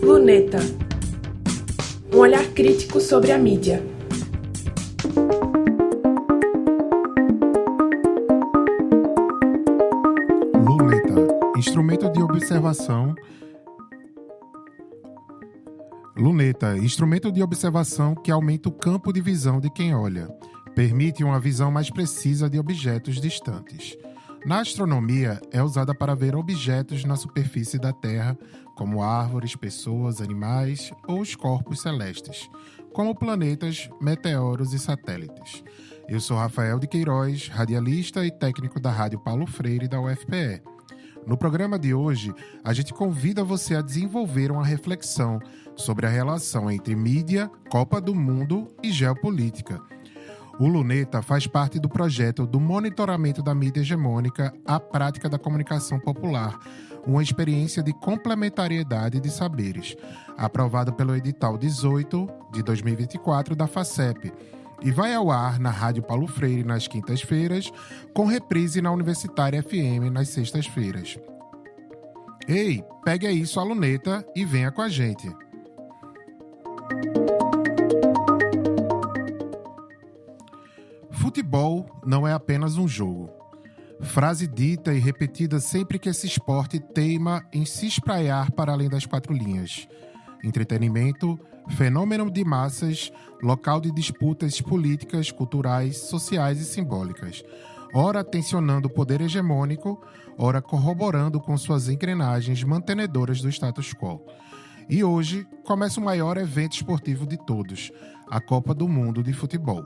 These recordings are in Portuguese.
Luneta. Um olhar crítico sobre a mídia. Instrumento de observação. Luneta, instrumento de observação que aumenta o campo de visão de quem olha. Permite uma visão mais precisa de objetos distantes. Na astronomia, é usada para ver objetos na superfície da Terra, como árvores, pessoas, animais ou os corpos celestes, como planetas, meteoros e satélites. Eu sou Rafael de Queiroz, radialista e técnico da Rádio Paulo Freire da UFPE. No programa de hoje, a gente convida você a desenvolver uma reflexão sobre a relação entre mídia, Copa do Mundo e geopolítica. O Luneta faz parte do projeto do monitoramento da mídia hegemônica à prática da comunicação popular, uma experiência de complementariedade de saberes, aprovada pelo edital 18 de 2024 da FACEP, e vai ao ar na Rádio Paulo Freire nas quintas-feiras, com reprise na Universitária FM nas sextas-feiras. Ei, pegue aí sua luneta e venha com a gente. Futebol não é apenas um jogo. Frase dita e repetida sempre que esse esporte teima em se espraiar para além das quatro linhas. Entretenimento, fenômeno de massas, local de disputas políticas, culturais, sociais e simbólicas, ora tensionando o poder hegemônico, ora corroborando com suas engrenagens mantenedoras do status quo. E hoje começa o maior evento esportivo de todos, a Copa do Mundo de Futebol.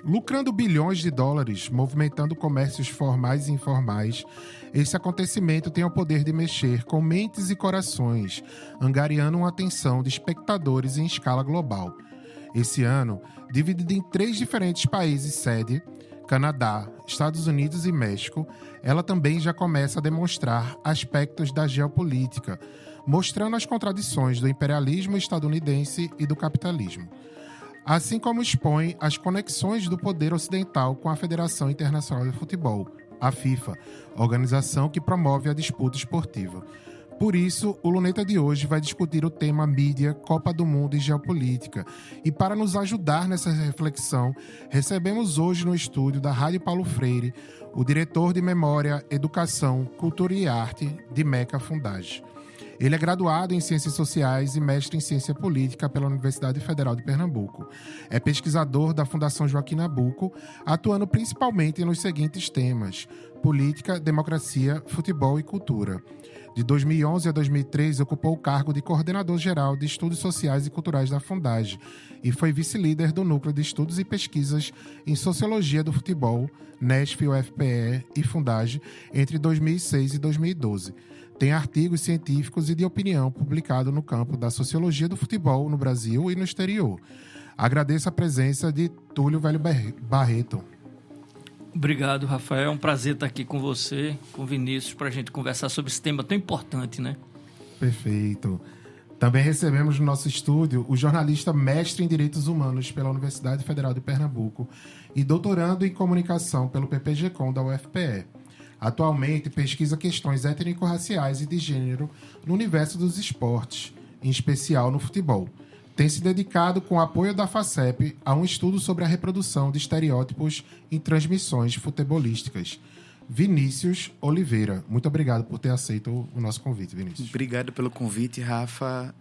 Lucrando bilhões de dólares, movimentando comércios formais e informais, esse acontecimento tem o poder de mexer com mentes e corações, angariando uma atenção de espectadores em escala global. Esse ano, dividido em 3 diferentes países sede, Canadá, Estados Unidos e México, ela também já começa a demonstrar aspectos da geopolítica, mostrando as contradições do imperialismo estadunidense e do capitalismo, assim como expõe as conexões do poder ocidental com a Federação Internacional de Futebol, a FIFA, organização que promove a disputa esportiva. Por isso, o Luneta de hoje vai discutir o tema mídia, Copa do Mundo e geopolítica. E para nos ajudar nessa reflexão, recebemos hoje no estúdio da Rádio Paulo Freire o diretor de Memória, Educação, Cultura e Arte de Meca Fundage. Ele é graduado em Ciências Sociais e mestre em Ciência Política pela Universidade Federal de Pernambuco. É pesquisador da Fundação Joaquim Nabuco, atuando principalmente nos seguintes temas: política, democracia, futebol e cultura. De 2011 a 2013, ocupou o cargo de coordenador-geral de Estudos Sociais e Culturais da Fundage e foi vice-líder do Núcleo de Estudos e Pesquisas em Sociologia do Futebol, NESF, UFPE e Fundage, entre 2006 e 2012. Tem artigos científicos e de opinião publicados no campo da sociologia do futebol no Brasil e no exterior. Agradeço a presença de Túlio Velho Barreto. Obrigado, Rafael. É um prazer estar aqui com você, com o Vinícius, para a gente conversar sobre esse tema tão importante, né? Perfeito. Também recebemos no nosso estúdio o jornalista mestre em Direitos Humanos pela Universidade Federal de Pernambuco e doutorando em Comunicação pelo PPG-Com da UFPE. Atualmente pesquisa questões étnico-raciais e de gênero no universo dos esportes, em especial no futebol. Tem se dedicado, com o apoio da FACEP, a um estudo sobre a reprodução de estereótipos em transmissões futebolísticas. Vinícius Oliveira, muito obrigado por ter aceito o nosso convite, Vinícius. Obrigado pelo convite, Rafa.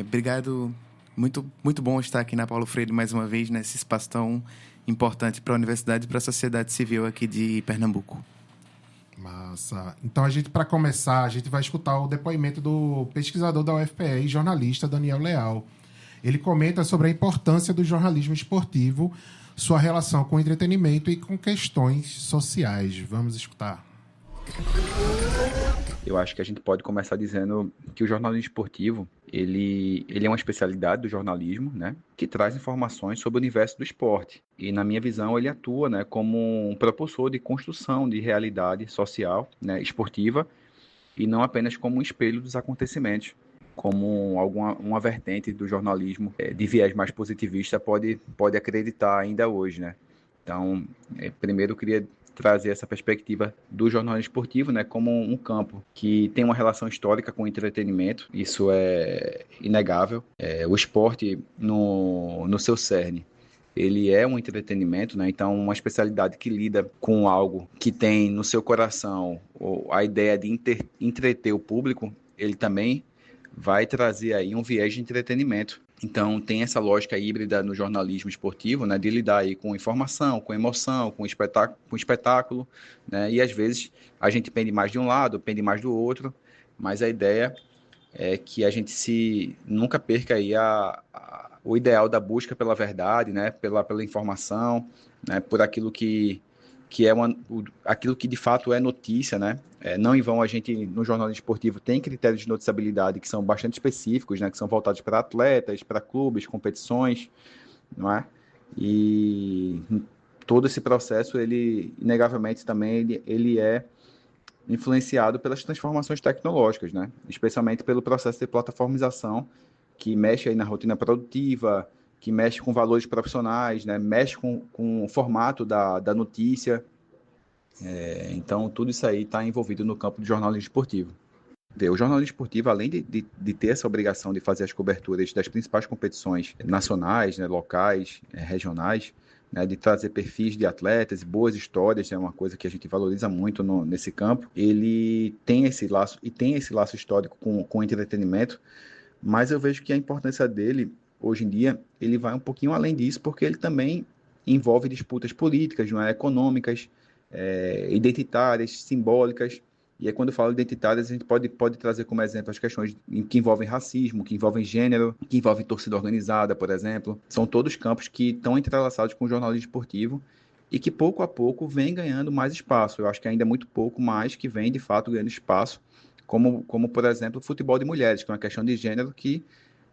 Obrigado, muito bom estar aqui na Paulo Freire mais uma vez, nesse espaço tão importante para a universidade e para a sociedade civil aqui de Pernambuco. Massa. Então, para começar, a gente vai escutar o depoimento do pesquisador da UFPE e jornalista Daniel Leal. Ele comenta sobre a importância do jornalismo esportivo, sua relação com o entretenimento e com questões sociais. Vamos escutar. Eu acho que a gente pode começar dizendo que o jornalismo esportivo, ele é uma especialidade do jornalismo, né, que traz informações sobre o universo do esporte. E, na minha visão, ele atua, né, como um propulsor de construção de realidade social, né, esportiva, e não apenas como um espelho dos acontecimentos, como uma vertente do jornalismo de viés mais positivista pode acreditar ainda hoje, né? Então, primeiro eu queria trazer essa perspectiva do jornalismo esportivo, né, como um campo que tem uma relação histórica com o entretenimento. Isso é inegável. O esporte, no seu cerne, ele é um entretenimento, né? Então, uma especialidade que lida com algo que tem no seu coração a ideia de entreter o público, ele também vai trazer aí um viés de entretenimento. Então, tem essa lógica híbrida no jornalismo esportivo, né, de lidar aí com informação, com emoção, com espetáculo, né, e às vezes a gente pende mais de um lado, pende mais do outro, mas a ideia é que a gente nunca perca aí o ideal da busca pela verdade, né, pela informação, né, por aquilo que aquilo que de fato é notícia, né? Não em vão a gente, no jornalismo esportivo, tem critérios de noticiabilidade que são bastante específicos, né? Que são voltados para atletas, para clubes, competições, não é? E todo esse processo, ele, inegavelmente, também ele é influenciado pelas transformações tecnológicas, né? Especialmente pelo processo de plataformização que mexe aí na rotina produtiva, que mexe com valores profissionais, né? Mexe com o formato da notícia. Então, tudo isso aí está envolvido no campo do jornalismo esportivo. O jornalismo esportivo, além de ter essa obrigação de fazer as coberturas das principais competições nacionais, né, locais, regionais, né, de trazer perfis de atletas e boas histórias, é uma coisa que a gente valoriza muito nesse campo, ele tem esse laço histórico com o entretenimento, mas eu vejo que a importância dele hoje em dia, ele vai um pouquinho além disso, porque ele também envolve disputas políticas, não é? Econômicas, identitárias, simbólicas. E aí, quando eu falo identitárias, a gente pode trazer como exemplo as questões que envolvem racismo, que envolvem gênero, que envolvem torcida organizada, por exemplo. São todos campos que estão entrelaçados com o jornalismo esportivo e que, pouco a pouco, vem ganhando mais espaço. Eu acho que ainda é muito pouco, mas que vem, de fato, ganhando espaço, como por exemplo, o futebol de mulheres, que é uma questão de gênero que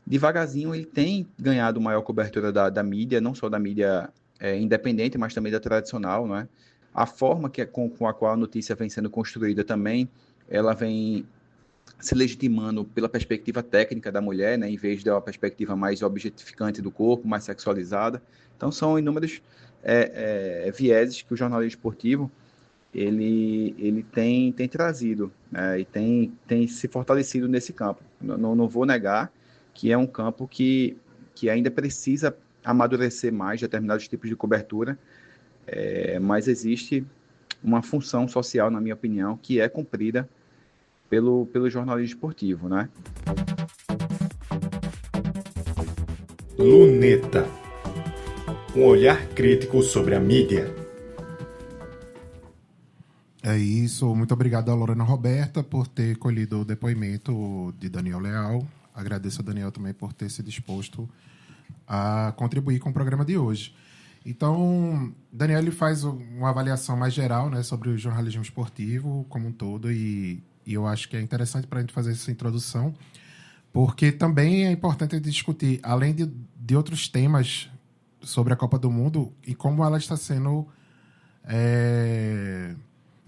devagarzinho ele tem ganhado maior cobertura da mídia, não só da mídia independente, mas também da tradicional, não é? A forma com a qual a notícia vem sendo construída também, ela vem se legitimando pela perspectiva técnica da mulher, né, em vez de uma perspectiva mais objetificante do corpo, mais sexualizada. Então, são inúmeros vieses que o jornalismo esportivo ele tem trazido, né, e tem se fortalecido nesse campo. Não vou negar que é um campo que ainda precisa amadurecer mais determinados tipos de cobertura, mas existe uma função social, na minha opinião, que é cumprida pelo jornalismo esportivo, né? Luneta, um olhar crítico sobre a mídia. É isso. Muito obrigado a Lorena Roberta por ter colhido o depoimento de Daniel Leal. Agradeço a Daniel também por ter se disposto a contribuir com o programa de hoje. Então, Daniel ele faz uma avaliação mais geral, né, sobre o jornalismo esportivo como um todo e eu acho que é interessante para a gente fazer essa introdução, porque também é importante discutir, além de outros temas sobre a Copa do Mundo e como ela está sendo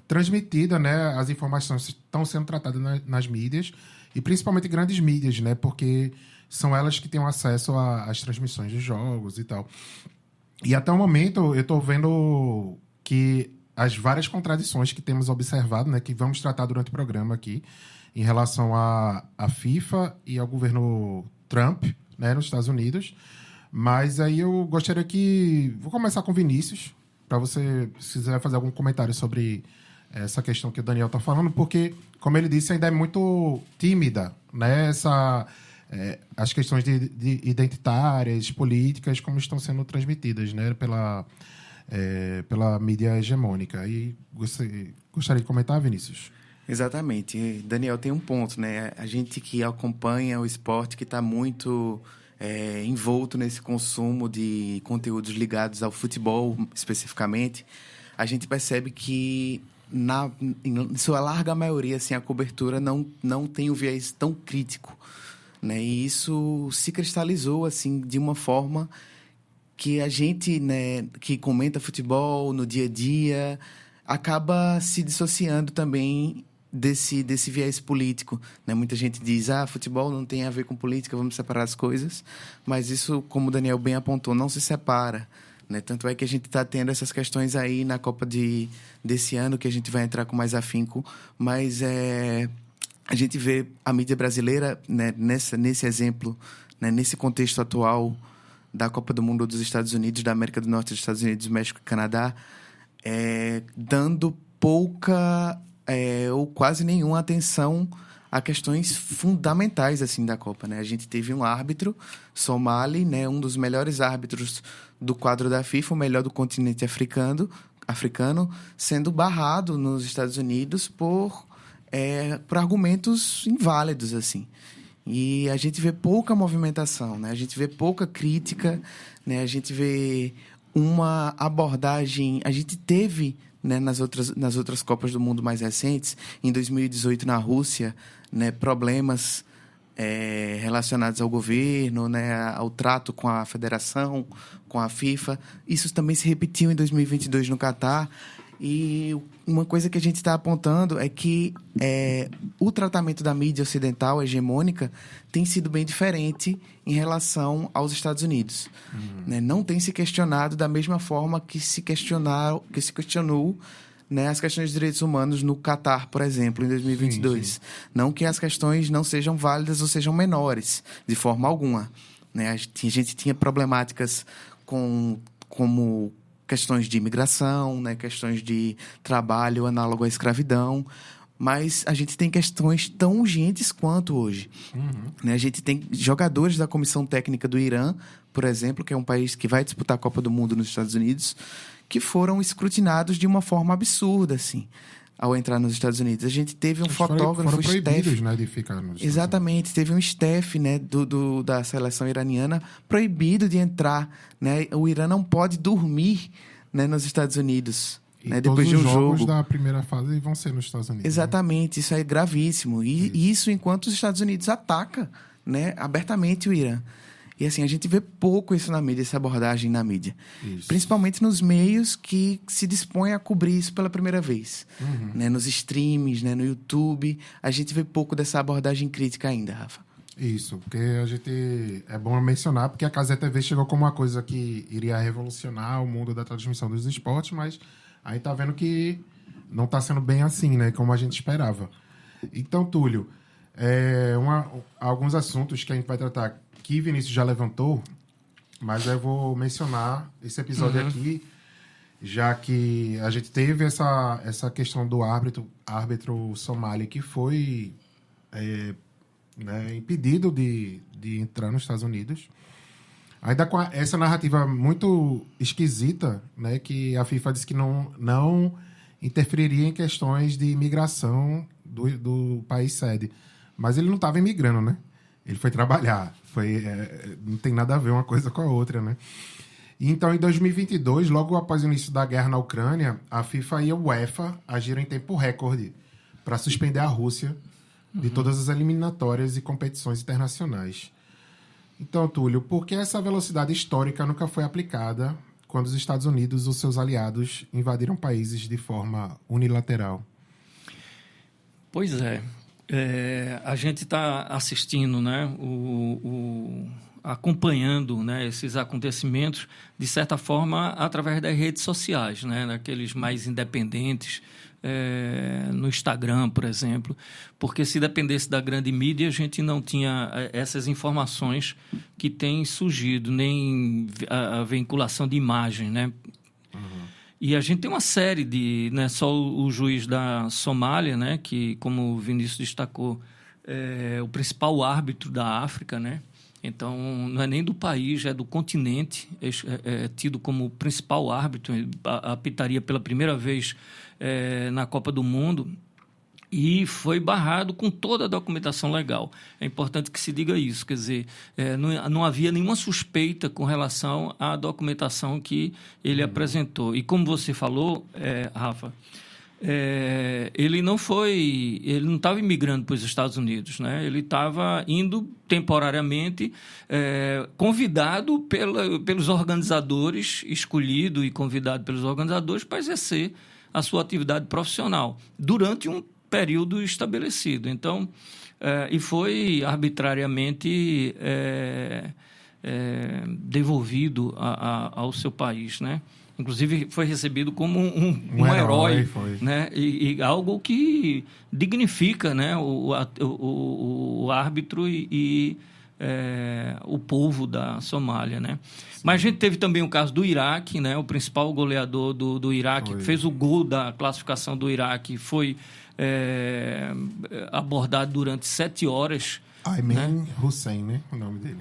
transmitida, né, as informações estão sendo tratadas nas mídias e principalmente grandes mídias, né, porque são elas que têm acesso às transmissões de jogos e tal. E até o momento eu estou vendo que as várias contradições que temos observado, né, que vamos tratar durante o programa aqui, em relação à FIFA e ao governo Trump, né, nos Estados Unidos. Mas aí eu gostaria que... Vou começar com o Vinícius, para você, se quiser fazer algum comentário sobre essa questão que o Daniel está falando, porque, como ele disse, ainda é muito tímida, né, as questões de identitárias, políticas, como estão sendo transmitidas, né, pela mídia hegemônica. E gostaria de comentar, Vinícius? Exatamente. Daniel tem um ponto, né? A gente que acompanha o esporte, que está muito envolto nesse consumo de conteúdos ligados ao futebol, especificamente, a gente percebe que, em sua larga maioria, assim, a cobertura não tem um viés tão crítico, né? E isso se cristalizou assim de uma forma que a gente, né, que comenta futebol no dia a dia, acaba se dissociando também desse viés político, né? Muita gente diz, futebol não tem a ver com política, vamos separar as coisas, mas isso, como o Daniel bem apontou, não se separa, né? Tanto é que a gente está tendo essas questões aí na Copa desse ano, que a gente vai entrar com mais afinco, mas a gente vê a mídia brasileira, né, nesse exemplo, né, nesse contexto atual da Copa do Mundo dos Estados Unidos, da América do Norte, dos Estados Unidos, México e Canadá, dando pouca ou quase nenhuma atenção a questões fundamentais assim da Copa, né? A gente teve um árbitro, Somali, né, um dos melhores árbitros do quadro da FIFA, o melhor do continente africano, sendo barrado nos Estados Unidos por argumentos inválidos, assim. E a gente vê pouca movimentação, né? A gente vê pouca crítica, né? A gente vê uma abordagem... A gente teve, né, nas outras Copas do Mundo mais recentes, em 2018 na Rússia, né, problemas relacionados ao governo, né, ao trato com a federação, com a FIFA. Isso também se repetiu em 2022 no Catar. E uma coisa que a gente está apontando é que o tratamento da mídia ocidental hegemônica tem sido bem diferente em relação aos Estados Unidos. Né? Não tem se questionado da mesma forma que se questionou, né, as questões de direitos humanos no Catar, por exemplo, em 2022. Sim. Não que as questões não sejam válidas ou sejam menores, de forma alguma. Né? A gente tinha problemáticas como questões de imigração, né, questões de trabalho análogo à escravidão, mas a gente tem questões tão urgentes quanto hoje. Né, a gente tem jogadores da comissão técnica do Irã, por exemplo, que é um país que vai disputar a Copa do Mundo nos Estados Unidos, que foram escrutinados de uma forma absurda, assim, ao entrar nos Estados Unidos. A gente teve um fotógrafo, foram proibidos, né, de ficar nos Estados Unidos. Exatamente, teve um staff, né, da seleção iraniana proibido de entrar, né? O Irã não pode dormir, né, nos Estados Unidos, né, depois de um jogo. Os jogos da primeira fase vão ser nos Estados Unidos. Exatamente, né? Isso é gravíssimo. E isso enquanto os Estados Unidos atacam, né, abertamente o Irã. E assim, a gente vê pouco isso na mídia, essa abordagem na mídia. Isso. Principalmente nos meios que se dispõem a cobrir isso pela primeira vez. Né? Nos streams, né? No YouTube. A gente vê pouco dessa abordagem crítica ainda, Rafa. Isso, porque a gente... É bom mencionar, porque a Cazé TV chegou como uma coisa que iria revolucionar o mundo da transmissão dos esportes, mas aí tá vendo que não tá sendo bem assim, né? Como a gente esperava. Então, Túlio, alguns assuntos que a gente vai tratar que Vinícius já levantou, mas eu vou mencionar esse episódio aqui, já que a gente teve essa questão do árbitro somali que foi impedido de entrar nos Estados Unidos. Ainda com essa narrativa muito esquisita, né, que a FIFA disse que não interferiria em questões de imigração do país sede. Mas ele não estava imigrando, né? Ele foi trabalhar. Não tem nada a ver uma coisa com a outra, né? E então, em 2022, logo após o início da guerra na Ucrânia, a FIFA e a UEFA agiram em tempo recorde para suspender a Rússia de todas as eliminatórias e competições internacionais. Então, Túlio, por que essa velocidade histórica nunca foi aplicada quando os Estados Unidos ou seus aliados invadiram países de forma unilateral? Pois é. A gente está assistindo, né, acompanhando, né, esses acontecimentos, de certa forma, através das redes sociais, né, daqueles mais independentes, no Instagram, por exemplo, porque se dependesse da grande mídia, a gente não tinha essas informações que têm surgido, nem a vinculação de imagem, né? E a gente tem uma série de... Não é só o juiz da Somália, né, que, como o Vinícius destacou, é o principal árbitro da África, né? Então, não é nem do país, é do continente, é tido como principal árbitro, apitaria pela primeira vez na Copa do Mundo e foi barrado com toda a documentação legal. É importante que se diga isso, quer dizer, não havia nenhuma suspeita com relação à documentação que ele apresentou. E como você falou, Rafa, ele não estava imigrando para os Estados Unidos, né? Ele estava indo temporariamente, convidado pelos organizadores, escolhido e convidado pelos organizadores para exercer a sua atividade profissional durante um período estabelecido. Então, e foi arbitrariamente devolvido ao seu país, né? Inclusive foi recebido como um herói, né? E algo que dignifica, né? o árbitro e o povo da Somália, né? Mas a gente teve também o caso do Iraque, né? O principal goleador do Iraque, que fez o gol da classificação do Iraque, foi abordado durante 7 horas. Ayman Hussein, né? O nome dele.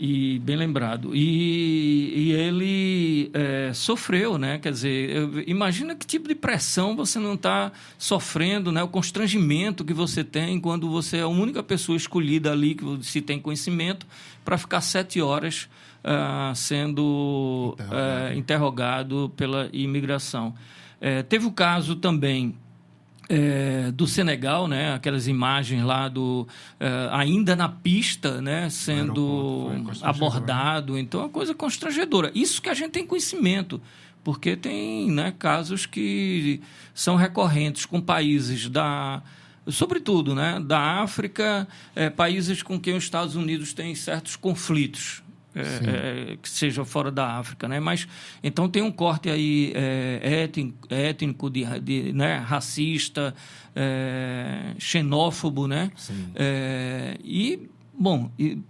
E bem lembrado. E ele sofreu, né? Quer dizer, imagina que tipo de pressão você não está sofrendo, né? O constrangimento que você tem quando você é a única pessoa escolhida ali, que se tem conhecimento, para ficar 7 horas sendo interrogado pela imigração. Teve o caso também do Senegal, né? Aquelas imagens lá ainda na pista, né? Sendo abordado. Então, é uma coisa constrangedora. Isso que a gente tem conhecimento, porque tem, né, casos que são recorrentes com países sobretudo, né, da África, países com quem os Estados Unidos têm certos conflitos. Que seja fora da África, né? Mas então tem um corte aí étnico, né? Racista, xenófobo, né?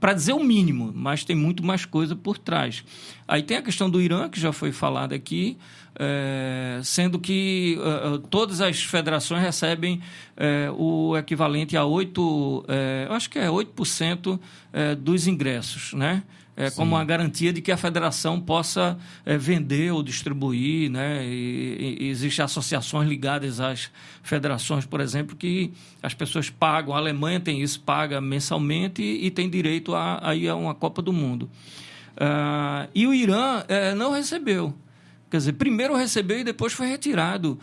Para dizer o mínimo, mas tem muito mais coisa por trás. Aí tem a questão do Irã, que já foi falada aqui, sendo que todas as federações recebem o equivalente a 8% dos ingressos, né? Como uma garantia de que a federação possa vender ou distribuir, né? E existem associações ligadas às federações, por exemplo, que as pessoas pagam. A Alemanha tem isso, paga mensalmente e tem direito a ir a uma Copa do Mundo. E o Irã não recebeu. Quer dizer, primeiro recebeu e depois foi retirado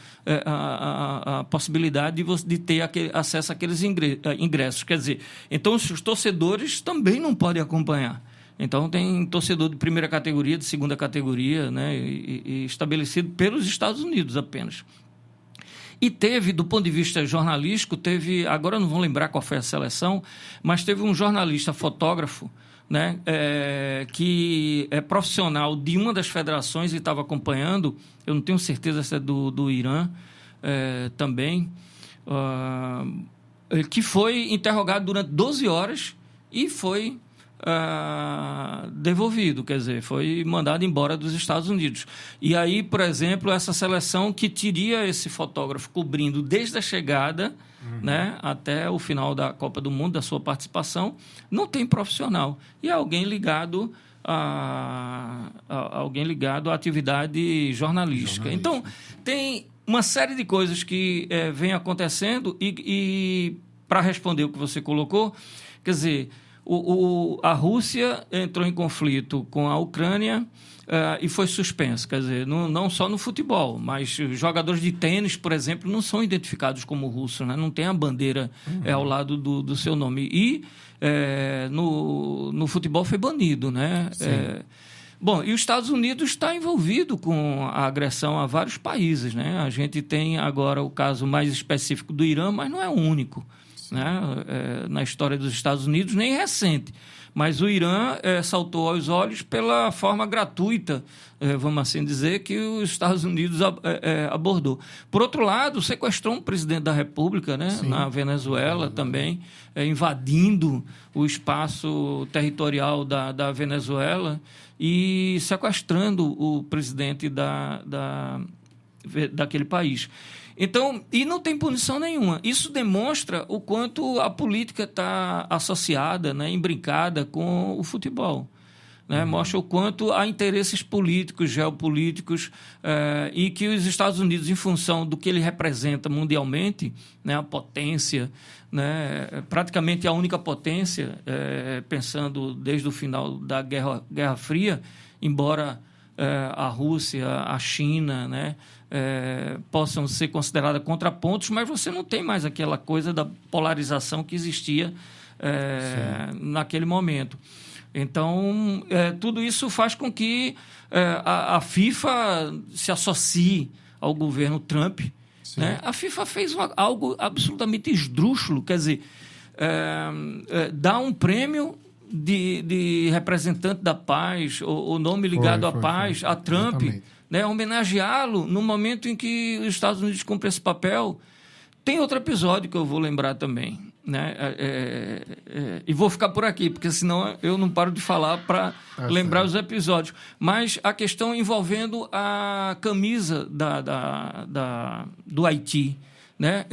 a possibilidade de ter acesso àqueles ingressos. Quer dizer, então os torcedores também não podem acompanhar. Então, tem torcedor de primeira categoria, de segunda categoria, né, e estabelecido pelos Estados Unidos apenas. E teve, do ponto de vista jornalístico, agora eu não vou lembrar qual foi a seleção, mas teve um jornalista fotógrafo, né, que é profissional de uma das federações e estava acompanhando, eu não tenho certeza se é do Irã também, que foi interrogado durante 12 horas e foi devolvido, quer dizer, foi mandado embora dos Estados Unidos. E aí, por exemplo, essa seleção que teria esse fotógrafo cobrindo desde a chegada, né, até o final da Copa do Mundo, da sua participação, não tem profissional. E é alguém ligado à atividade jornalística. Então, tem uma série de coisas que vem acontecendo e para responder o que você colocou, quer dizer, a Rússia entrou em conflito com a Ucrânia e foi suspensa. Quer dizer, não só no futebol, mas jogadores de tênis, por exemplo, não são identificados como russos, né? Não tem a bandeira ao lado do seu nome. E no futebol foi banido, né? E os Estados Unidos está envolvido com a agressão a vários países, né? A gente tem agora o caso mais específico do Irã, mas não é o único. Né? Na história dos Estados Unidos, nem recente. Mas o Irã saltou aos olhos pela forma gratuita, vamos assim dizer, que os Estados Unidos abordou. Por outro lado, sequestrou um presidente da República, né? Na Venezuela também, invadindo o espaço territorial da Venezuela e sequestrando o presidente daquele país. Então, e não tem punição nenhuma. Isso demonstra o quanto a política está associada, né, imbricada com o futebol. Né? Mostra o quanto há interesses políticos, geopolíticos, e que os Estados Unidos, em função do que ele representa mundialmente, né, a potência, né, praticamente a única potência, pensando desde o final da Guerra Fria, embora a Rússia, a China, né, possam ser consideradas contrapontos, mas você não tem mais aquela coisa da polarização que existia naquele momento. Então, tudo isso faz com que a FIFA se associe ao governo Trump. Né? A FIFA fez algo absolutamente esdrúxulo, quer dizer, dá um prêmio de representante da paz, o nome ligado à paz, a Trump, né, homenageá-lo no momento em que os Estados Unidos cumprem esse papel. Tem outro episódio que eu vou lembrar também, né? E vou ficar por aqui, porque senão eu não paro de falar para lembrar os episódios. Mas a questão envolvendo a camisa do Haiti, né?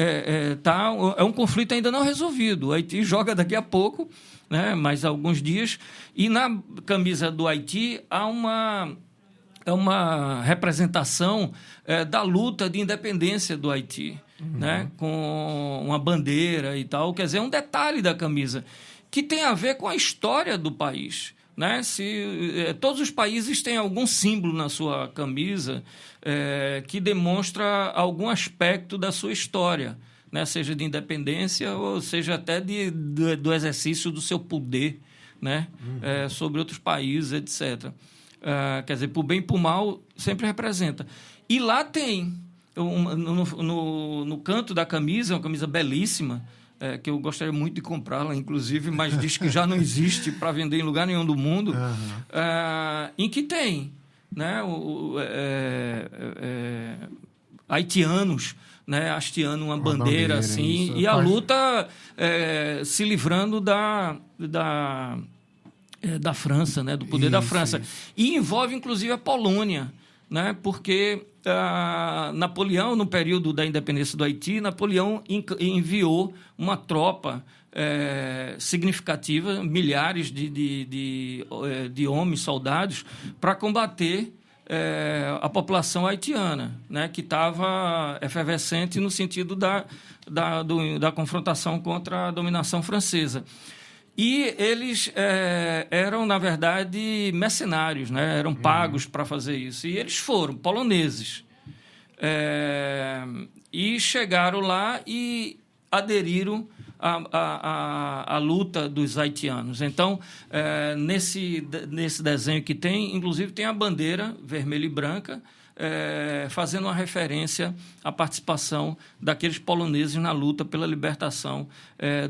É um conflito ainda não resolvido. O Haiti joga daqui a pouco, né? Mais alguns dias, e na camisa do Haiti há uma representação da luta de independência do Haiti, né? Com uma bandeira e tal. Quer dizer, é um detalhe da camisa que tem a ver com a história do país, né? Todos os países têm algum símbolo na sua camisa que demonstra algum aspecto da sua história, né? Seja de independência ou seja até do exercício do seu poder, né? Sobre outros países, etc. Quer dizer, por bem e por mal, sempre representa. E lá tem, no canto da camisa, uma camisa belíssima, que eu gostaria muito de comprá-la, inclusive, mas diz que já não existe para vender em lugar nenhum do mundo, em que tem, né, haitianos, né, hasteando uma bandeira assim, isso, e a luta se livrando da França, né, do poder da França. Isso. E envolve, inclusive, a Polônia, né, porque Napoleão, no período da independência do Haiti, Napoleão enviou uma tropa significativa, milhares de homens, soldados, para combater a população haitiana, né, que estava efervescente no sentido da confrontação contra a dominação francesa. E eles eram, na verdade, mercenários, né? Eram pagos para fazer isso. E eles foram poloneses. E chegaram lá e aderiram à luta dos haitianos. Então, nesse desenho que tem, inclusive, tem a bandeira vermelha e branca, fazendo uma referência à participação daqueles poloneses na luta pela libertação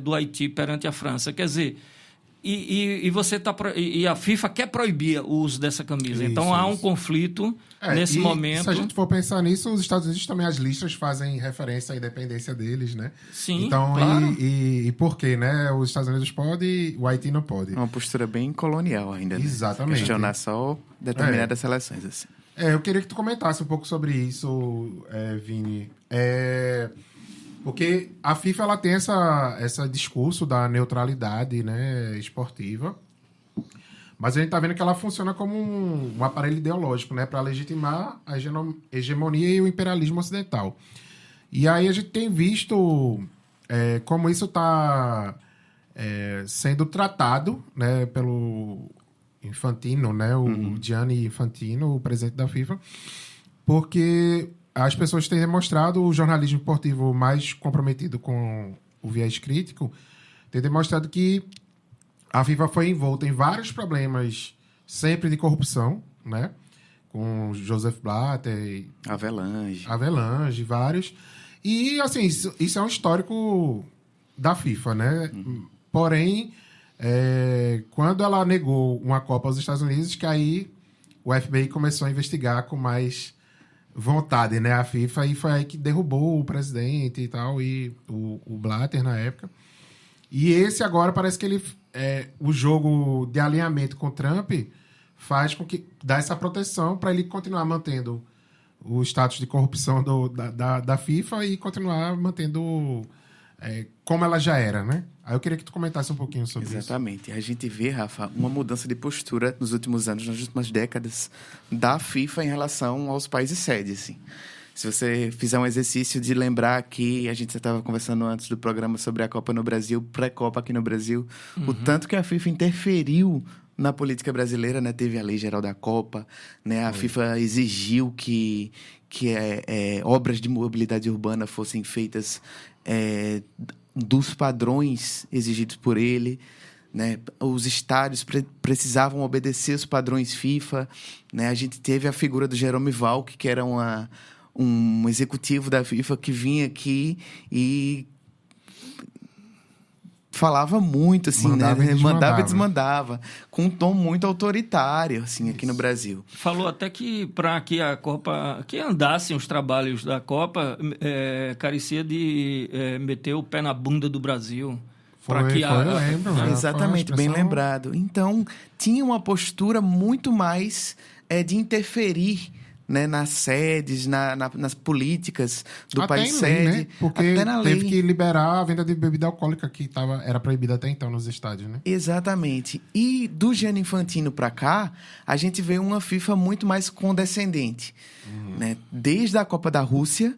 do Haiti perante a França. Quer dizer, e a FIFA quer proibir o uso dessa camisa. Então, há um conflito nesse momento. Se a gente for pensar nisso, os Estados Unidos também, as listas fazem referência à independência deles, né? Sim, então, claro. E por quê, né? Os Estados Unidos podem, o Haiti não pode. Uma postura bem colonial ainda, né? Exatamente. Questionar só determinadas seleções, assim. Eu queria que tu comentasse um pouco sobre isso, Vini. Porque a FIFA ela tem esse discurso da neutralidade, né, esportiva, mas a gente está vendo que ela funciona como um aparelho ideológico, né, para legitimar a hegemonia e o imperialismo ocidental. E aí a gente tem visto como isso está sendo tratado, né, pelo Infantino, né, o Gianni Infantino, o presidente da FIFA, porque as pessoas têm demonstrado, o jornalismo esportivo mais comprometido com o viés crítico, tem demonstrado que a FIFA foi envolta em vários problemas, sempre de corrupção, né, com Joseph Blatter, Avelange, vários. E, assim, isso é um histórico da FIFA, né? Porém, quando ela negou uma Copa aos Estados Unidos, que aí o FBI começou a investigar com mais vontade, né, a FIFA, e foi aí que derrubou o presidente e tal, e o Blatter na época. E esse agora parece que ele o jogo de alinhamento com o Trump faz com que dá essa proteção para ele continuar mantendo o status de corrupção da FIFA e continuar mantendo como ela já era, né? Aí eu queria que tu comentasse um pouquinho sobre isso. Exatamente. A gente vê, Rafa, uma mudança de postura nos últimos anos, nas últimas décadas, da FIFA em relação aos países sede, assim. Se você fizer um exercício de lembrar que a gente já estava conversando antes do programa sobre a Copa no Brasil, pré-Copa aqui no Brasil, o tanto que a FIFA interferiu na política brasileira, né? Teve a Lei Geral da Copa, né? A FIFA exigiu que obras de mobilidade urbana fossem feitas dos padrões exigidos por ele, né? Os estádios precisavam obedecer os padrões FIFA, né? A gente teve a figura do Jerome Valk, que era um executivo da FIFA que vinha aqui e falava muito, assim, Mandava e né? desmandava. Mandava e desmandava, com um tom muito autoritário, assim, aqui no Brasil. Falou até que para que a Copa, que andassem os trabalhos da Copa, carecia de meter o pé na bunda do Brasil. Eu lembro. Né? Exatamente, bem lembrado. Então, tinha uma postura muito mais de interferir, né, nas sedes, nas políticas do até país em lei, sede. né? Porque até na teve lei. que liberar a venda de bebida alcoólica, que era proibida até então nos estádios, né? Exatamente. E do Gianni Infantino para cá, a gente vê uma FIFA muito mais condescendente. Né? Desde a Copa da Rússia,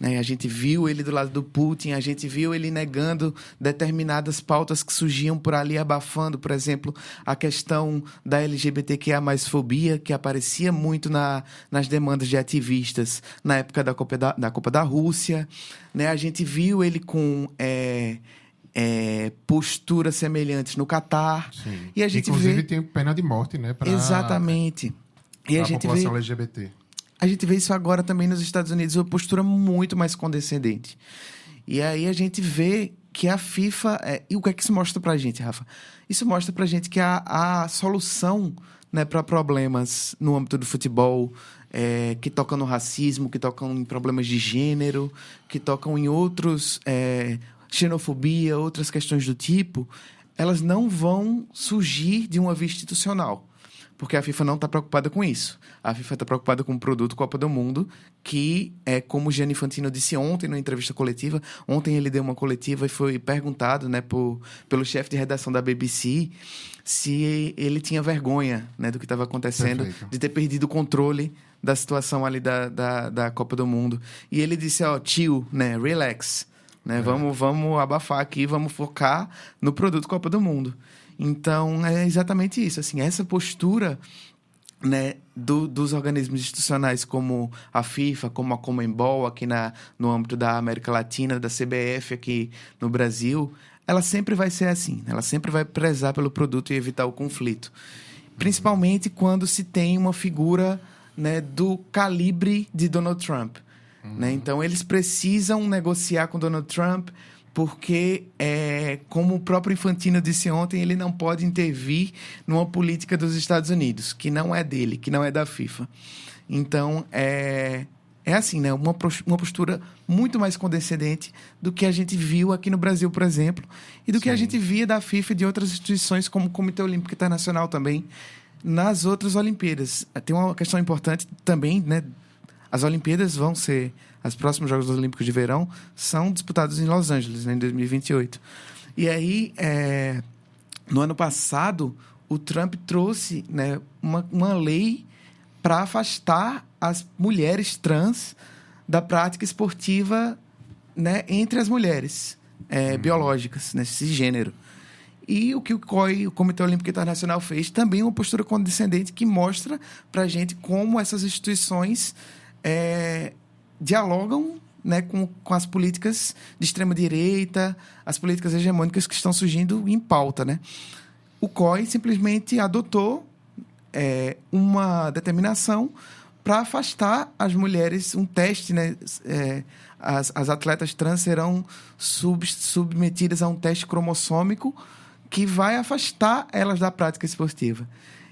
né, a gente viu ele do lado do Putin, a gente viu ele negando determinadas pautas que surgiam por ali, abafando, por exemplo, a questão da LGBTQIA+, fobia, que aparecia muito nas demandas de ativistas na época da Copa da Rússia. Né? A gente viu ele com posturas semelhantes no Catar. Sim. E a gente inclusive vê... tem pena de morte, né? Exatamente. E a gente população vê... LGBT. A gente vê isso agora também nos Estados Unidos, uma postura muito mais condescendente. E aí a gente vê que a FIFA... E o que é que isso mostra pra gente, Rafa? Isso mostra pra gente que a solução, né, para problemas no âmbito do futebol, que tocam no racismo, que tocam em problemas de gênero, que tocam em outros... xenofobia, outras questões do tipo, elas não vão surgir de uma via institucional. Porque a FIFA não está preocupada com isso. A FIFA está preocupada com o produto Copa do Mundo, que é como o Gianni Infantino disse ontem na entrevista coletiva. Ontem ele deu uma coletiva e foi perguntado, né, pelo chefe de redação da BBC se ele tinha vergonha, né, do que estava acontecendo, Perfeito. de ter perdido o controle da situação ali da Copa do Mundo. E ele disse, chill, né, relax. Né, vamos abafar aqui, vamos focar no produto Copa do Mundo. Então, é exatamente isso. Assim, essa postura, né, dos organismos institucionais como a FIFA, como a Conmebol, aqui no âmbito da América Latina, da CBF aqui no Brasil, ela sempre vai ser assim. Ela sempre vai prezar pelo produto e evitar o conflito. Principalmente quando se tem uma figura, né, do calibre de Donald Trump. Né? Então, eles precisam negociar com Donald Trump porque, como o próprio Infantino disse ontem, ele não pode intervir numa política dos Estados Unidos, que não é dele, que não é da FIFA. Então, é assim, né? Uma postura muito mais condescendente do que a gente viu aqui no Brasil, por exemplo, e do que a gente via da FIFA e de outras instituições, como o Comitê Olímpico Internacional também, nas outras Olimpíadas. Tem uma questão importante também, né? As Olimpíadas vão ser... Os próximos Jogos Olímpicos de Verão são disputados em Los Angeles, né, em 2028. E aí, no ano passado, o Trump trouxe, né, uma lei para afastar as mulheres trans da prática esportiva, né, entre as mulheres biológicas, né, cisgênero. E o que o COI, o Comitê Olímpico Internacional, fez também uma postura condescendente que mostra para a gente como essas instituições dialogam, né, com as políticas de extrema-direita, as políticas hegemônicas que estão surgindo em pauta. Né? O COI simplesmente adotou uma determinação para afastar as mulheres, um teste, né? As atletas trans serão submetidas a um teste cromossômico que vai afastar elas da prática esportiva.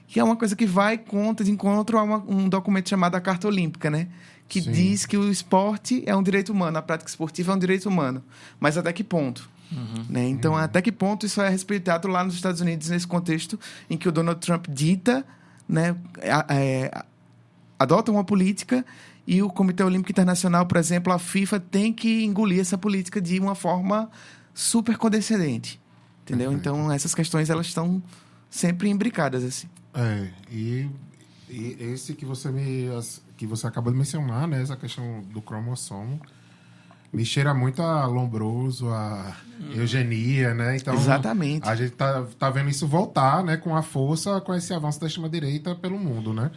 Que é uma coisa que vai de encontro a um documento chamado a Carta Olímpica, né? Que Sim. diz que o esporte é um direito humano, a prática esportiva é um direito humano. Mas até que ponto? Né? Então, até que ponto isso é respeitado lá nos Estados Unidos, nesse contexto em que o Donald Trump dita, né, adota uma política e o Comitê Olímpico Internacional, por exemplo, a FIFA, tem que engolir essa política de uma forma super condescendente. Entendeu? Então, essas questões elas estão sempre imbricadas, assim. E esse que você acabou de mencionar, né? Essa questão do cromossomo, me cheira muito a Lombroso, a eugenia, né? Então, exatamente. A gente tá vendo isso voltar, né? Com a força, com esse avanço da extrema-direita pelo mundo, né?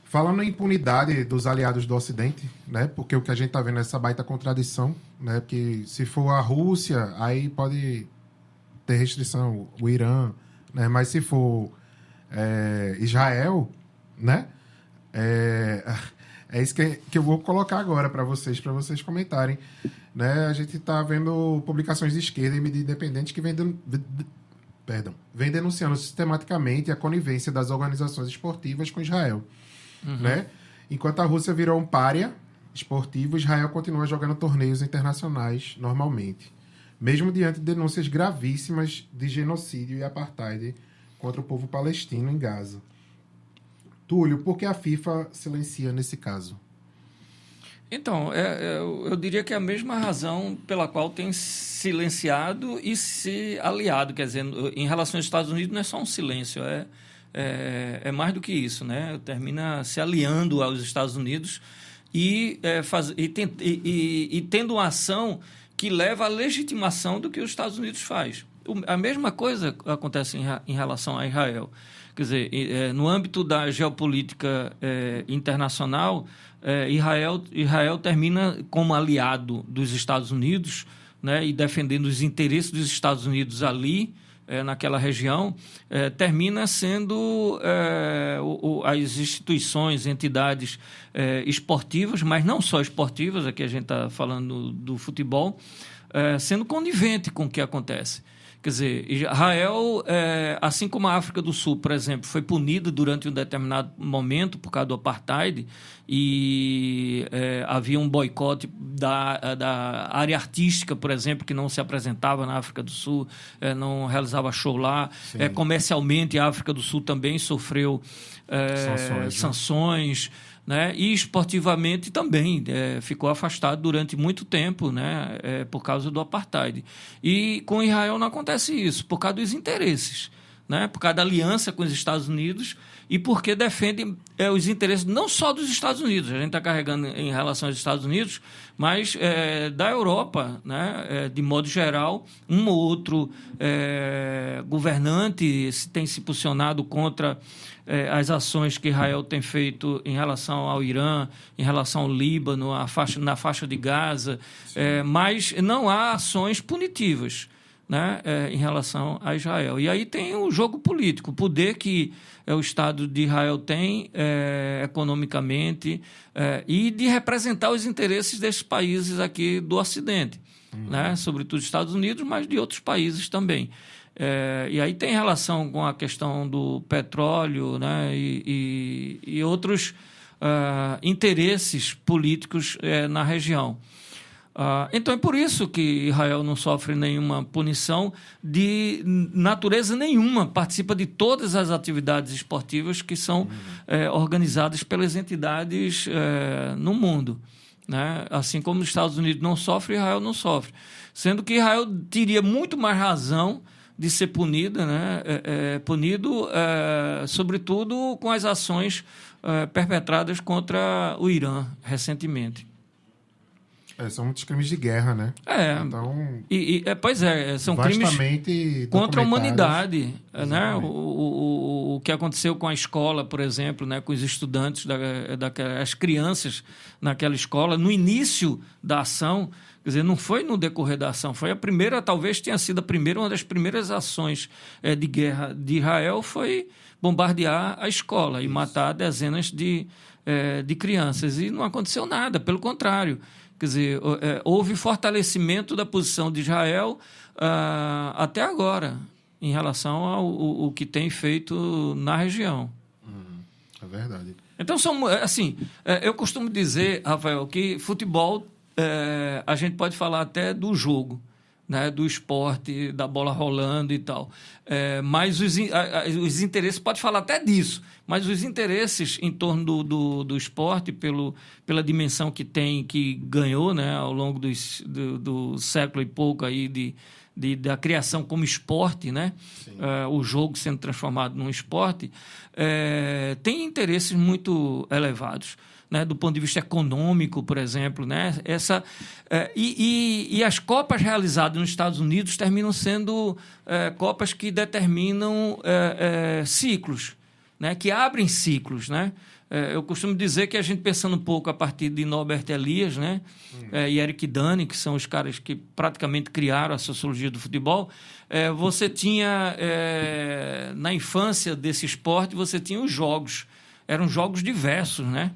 Falando em impunidade dos aliados do Ocidente, né? Porque o que a gente tá vendo é essa baita contradição, né? Porque se for a Rússia, aí pode ter restrição, o Irã, né? Mas se for Israel, né? É isso que eu vou colocar agora para vocês comentarem. né, a gente está vendo publicações de esquerda e mídia independente que vem denunciando sistematicamente a conivência das organizações esportivas com Israel. Né? Enquanto a Rússia virou um pária esportivo, Israel continua jogando torneios internacionais normalmente, mesmo diante de denúncias gravíssimas de genocídio e apartheid contra o povo palestino em Gaza. Túlio, por que a FIFA silencia nesse caso? Então, eu diria que é a mesma razão pela qual tem silenciado e se aliado. Quer dizer, em relação aos Estados Unidos, não é só um silêncio, é mais do que isso, né? Termina se aliando aos Estados Unidos e tendo uma ação que leva à legitimação do que os Estados Unidos faz. A mesma coisa acontece em relação a Israel. Quer dizer, no âmbito da geopolítica internacional, Israel termina como aliado dos Estados Unidos, né, e defendendo os interesses dos Estados Unidos ali, naquela região, termina sendo as instituições, entidades esportivas, mas não só esportivas, aqui a gente está falando do futebol, sendo conivente com o que acontece. Quer dizer, Israel, assim como a África do Sul, por exemplo, foi punida durante um determinado momento por causa do apartheid e havia um boicote da área artística, por exemplo, que não se apresentava na África do Sul, não realizava show lá. Comercialmente, a África do Sul também sofreu sanções, né? E esportivamente também ficou afastado durante muito tempo, né? Por causa do apartheid. E com Israel não acontece isso, por causa dos interesses, né? Por causa da aliança com os Estados Unidos e porque defende os interesses não só dos Estados Unidos, a gente está carregando em relação aos Estados Unidos, mas da Europa, né? De modo geral, um ou outro governante tem se posicionado contra as ações que Israel tem feito em relação ao Irã, em relação ao Líbano, na faixa de Gaza, mas não há ações punitivas, né, em relação a Israel. E aí tem o jogo político, o poder que o Estado de Israel tem economicamente e de representar os interesses desses países aqui do Ocidente, né, sobretudo dos Estados Unidos, mas de outros países também. E aí tem relação com a questão do petróleo, né, e outros interesses políticos na região. Então é por isso que Israel não sofre nenhuma punição de natureza nenhuma, participa de todas as atividades esportivas que são organizadas pelas entidades no mundo, né? Assim como os Estados Unidos não sofrem, Israel não sofre, sendo que Israel teria muito mais razão de ser punida, né? Punido, sobretudo com as ações perpetradas contra o Irã recentemente. São muitos crimes de guerra, né? Então, pois são crimes contra a humanidade, né? O que aconteceu com a escola, por exemplo, né? Com os estudantes, as crianças naquela escola, no início da ação. Quer dizer, não foi no decorrer da ação, foi a primeira, talvez tenha sido uma das primeiras ações de guerra de Israel, foi bombardear a escola e matar dezenas de crianças. E não aconteceu nada, pelo contrário. Quer dizer, houve fortalecimento da posição de Israel até agora, em relação ao que tem feito na região. É verdade. Então, eu costumo dizer, Rafael, que futebol, a gente pode falar até do jogo, né, do esporte, da bola rolando e tal. Mas os interesses, pode falar até disso, mas os interesses em torno do esporte, pela dimensão que ganhou, né, ao longo do século e pouco aí da criação como esporte, né, o jogo sendo transformado num esporte, tem interesses muito elevados. Né, do ponto de vista econômico, por exemplo, né, e as Copas realizadas nos Estados Unidos terminam sendo Copas que determinam ciclos, né, que abrem ciclos, né? Eu costumo dizer que a gente, pensando um pouco a partir de Norbert Elias, né, e Eric Dani, que são os caras que praticamente criaram a sociologia do futebol, você tinha, na infância desse esporte, você tinha os jogos. Eram jogos diversos, né?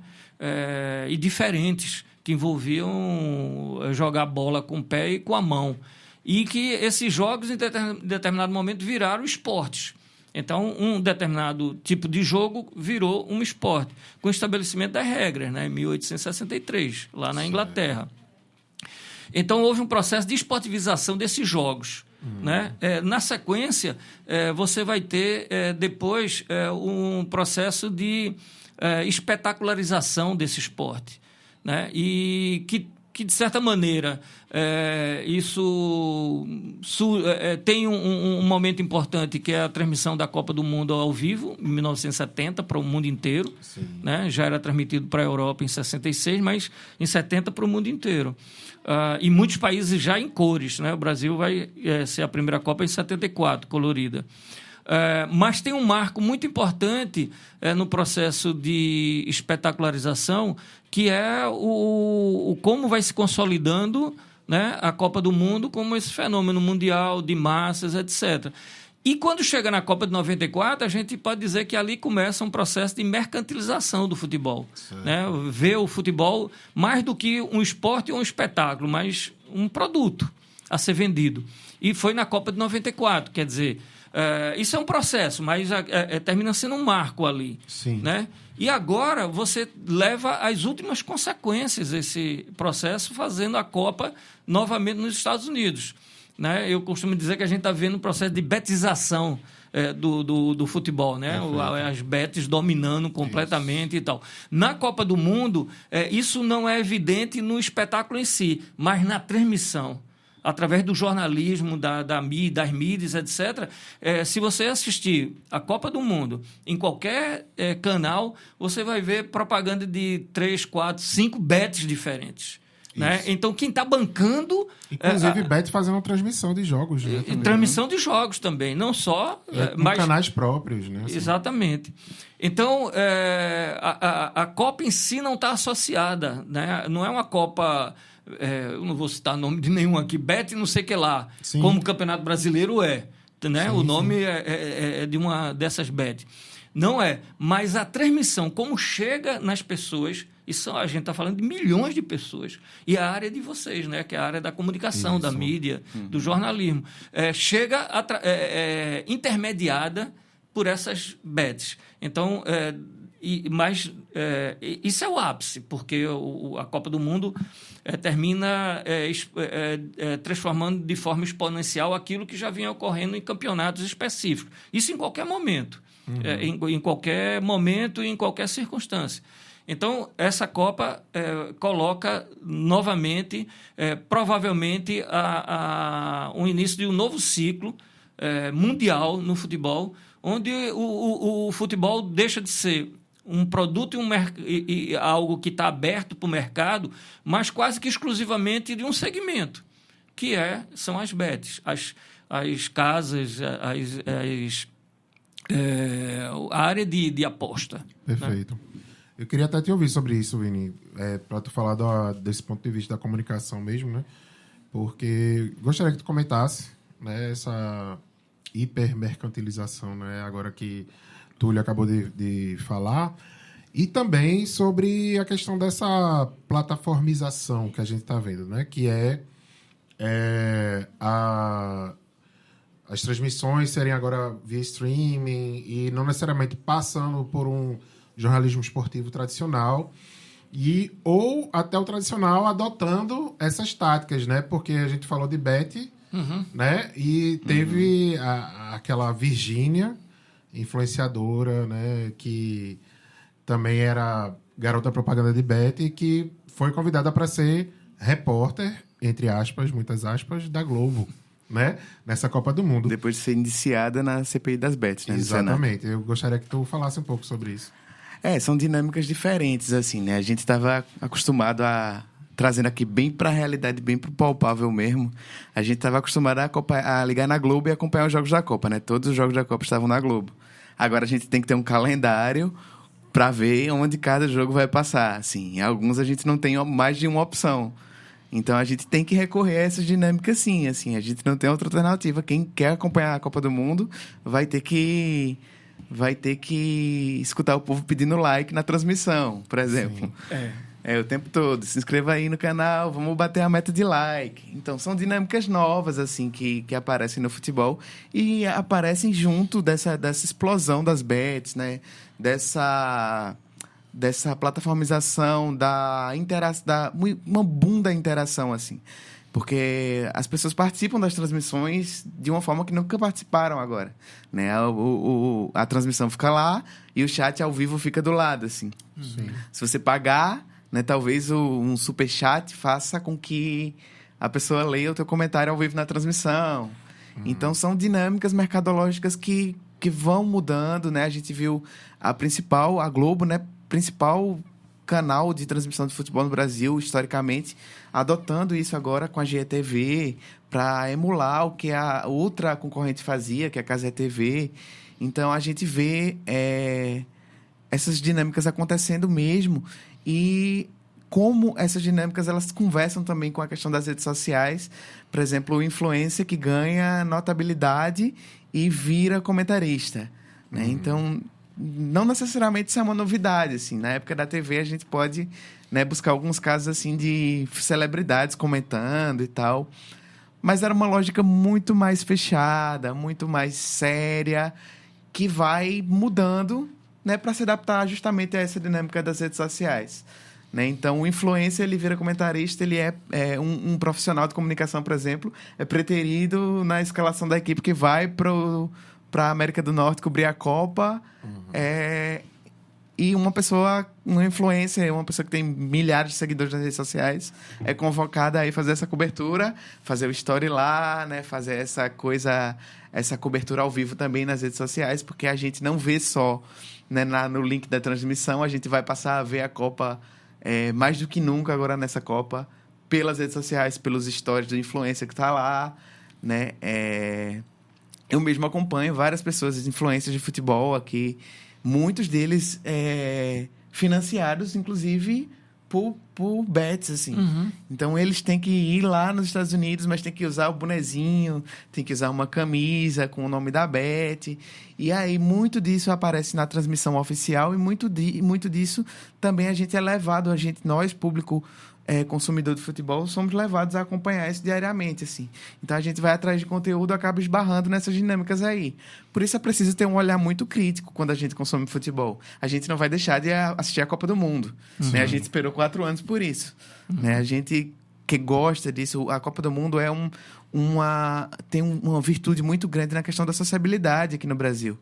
E diferentes, que envolviam jogar bola com o pé e com a mão. E que esses jogos, em determinado momento, viraram esportes. Então, um determinado tipo de jogo virou um esporte, com o estabelecimento das regras, né, em 1863, lá na Inglaterra. Então, houve um processo de esportivização desses jogos. Né? Na sequência, você vai ter depois um processo de espetacularização desse esporte. Né? E que, de certa maneira, isso tem um momento importante, que é a transmissão da Copa do Mundo ao vivo, em 1970, para o mundo inteiro. Né? Já era transmitido para a Europa em 66, mas em 70 para o mundo inteiro. E muitos países já em cores. Né? O Brasil vai ser a primeira Copa em 74, colorida. Mas tem um marco muito importante no processo de espetacularização, que é como vai se consolidando, né, a Copa do Mundo como esse fenômeno mundial de massas, etc. E quando chega na Copa de 94, a gente pode dizer que ali começa um processo de mercantilização do futebol. Né? Ver o futebol mais do que um esporte ou um espetáculo, mas um produto a ser vendido. E foi na Copa de 94, quer dizer... isso é um processo, mas termina sendo um marco ali. Sim. Né? E agora você leva às últimas consequências esse processo, fazendo a Copa novamente nos Estados Unidos. Né? Eu costumo dizer que a gente está vendo um processo de betização do futebol, né? As betes dominando completamente. Isso. E tal. Na Copa do Mundo, isso não é evidente no espetáculo em si, mas na transmissão. Através do jornalismo, das mídias, etc. Se você assistir a Copa do Mundo em qualquer canal, você vai ver propaganda de 3, 4, 5 bets diferentes. Né? Então, quem está bancando... Inclusive, bet fazendo transmissão de jogos. Né, também, transmissão de jogos também, não só... mas canais próprios. Né, assim. Exatamente. Então, a Copa em si não está associada. Né? Não é uma Copa... eu não vou citar nome de nenhum aqui, bet não sei o que lá, Sim. como o Campeonato Brasileiro é. Né? Sim, o nome é de uma dessas bet. Não é, mas a transmissão, como chega nas pessoas, a gente está falando de milhões de pessoas, e a área de vocês, né? Que é a área da comunicação, da mídia, do jornalismo, chega intermediada por essas bets. Então, isso é o ápice, porque a Copa do Mundo termina transformando de forma exponencial aquilo que já vinha ocorrendo em campeonatos específicos. Isso em qualquer momento. Em qualquer momento e em qualquer circunstância. Então, essa Copa coloca novamente, provavelmente, um início de um novo ciclo mundial no futebol, onde o futebol deixa de ser um produto e algo que está aberto para o mercado, mas quase que exclusivamente de um segmento, que são as bets, as casas, a área de aposta. Perfeito. Né? Eu queria até te ouvir sobre isso, Vini, para tu falar desse ponto de vista da comunicação mesmo, né? Porque gostaria que tu comentasse, né, essa hipermercantilização, né, agora que Túlio acabou de falar, e também sobre a questão dessa plataformização que a gente está vendo, né, que as transmissões serem agora via streaming e não necessariamente passando por um jornalismo esportivo tradicional, ou até o tradicional adotando essas táticas, né? Porque a gente falou de bet, né? E teve aquela Virgínia, influenciadora, né? Que também era garota propaganda de bet, que foi convidada para ser repórter, entre aspas, muitas aspas, da Globo. Né? Nessa Copa do Mundo. Depois de ser indiciada na CPI das bets, né? Exatamente. Eu gostaria que tu falasse um pouco sobre isso. São dinâmicas diferentes, assim, né? A gente estava acostumado trazendo aqui bem para a realidade, bem para o palpável mesmo. A gente estava acostumado a ligar na Globo e acompanhar os jogos da Copa, né? Todos os jogos da Copa estavam na Globo. Agora a gente tem que ter um calendário para ver onde cada jogo vai passar. Assim, em alguns a gente não tem mais de uma opção. Então, a gente tem que recorrer a essas dinâmicas, sim. Assim, a gente não tem outra alternativa. Quem quer acompanhar a Copa do Mundo vai ter que escutar o povo pedindo like na transmissão, por exemplo. O tempo todo. Se inscreva aí no canal, vamos bater a meta de like. Então, são dinâmicas novas, assim, que aparecem no futebol e aparecem junto dessa explosão das bets, né? Dessa plataformização, uma boom da interação, assim. Porque as pessoas participam das transmissões de uma forma que nunca participaram agora, né? A transmissão fica lá e o chat ao vivo fica do lado, assim. Sim. Se você pagar, né, talvez um superchat faça com que a pessoa leia o teu comentário ao vivo na transmissão. Então, são dinâmicas mercadológicas que vão mudando, né? A gente viu a Globo, né? Principal canal de transmissão de futebol no Brasil, historicamente, adotando isso agora com a GETV para emular o que a outra concorrente fazia, que é a Cazé TV. Então, a gente vê essas dinâmicas acontecendo mesmo e como essas dinâmicas elas conversam também com a questão das redes sociais. Por exemplo, o influencer que ganha notabilidade e vira comentarista, né? Então, não necessariamente isso é uma novidade, assim. Na época da TV, a gente pode, né, buscar alguns casos, assim, de celebridades comentando e tal. Mas era uma lógica muito mais fechada, muito mais séria, que vai mudando, né, para se adaptar justamente a essa dinâmica das redes sociais, né? Então, o influencer, ele vira comentarista, ele é um profissional de comunicação, por exemplo, é preterido na escalação da equipe que vai para a América do Norte cobrir a Copa. E uma influencer, uma pessoa que tem milhares de seguidores nas redes sociais, é convocada a ir fazer essa cobertura, fazer o story lá, né? Fazer essa cobertura ao vivo também nas redes sociais, porque a gente não vê só, né, no link da transmissão, a gente vai passar a ver a Copa mais do que nunca agora nessa Copa, pelas redes sociais, pelos stories do influencer que está lá, né? Eu mesmo acompanho várias pessoas, influencers de futebol aqui, muitos deles financiados, inclusive, por bets, assim. Então, eles têm que ir lá nos Estados Unidos, mas tem que usar o bonezinho, tem que usar uma camisa com o nome da bet. E aí, muito disso aparece na transmissão oficial e muito disso também a gente é levado, nós, público consumidor de futebol, somos levados a acompanhar isso diariamente, assim. Então, a gente vai atrás de conteúdo, acaba esbarrando nessas dinâmicas aí. Por isso, é preciso ter um olhar muito crítico quando a gente consome futebol. A gente não vai deixar de assistir a Copa do Mundo, né? A gente esperou 4 anos por isso, né? A gente que gosta disso, a Copa do Mundo tem uma virtude muito grande na questão da sociabilidade aqui no Brasil.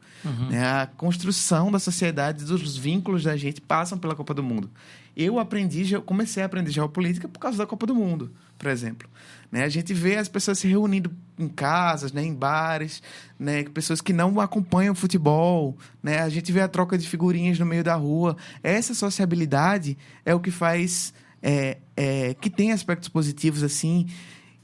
Né? A construção da sociedade, dos vínculos da gente passam pela Copa do Mundo. Eu comecei a aprender geopolítica por causa da Copa do Mundo, por exemplo. Né? A gente vê as pessoas se reunindo em casas, né, em bares, né, pessoas que não acompanham futebol, né? A gente vê a troca de figurinhas no meio da rua. Essa sociabilidade é o que faz que tem aspectos positivos, assim,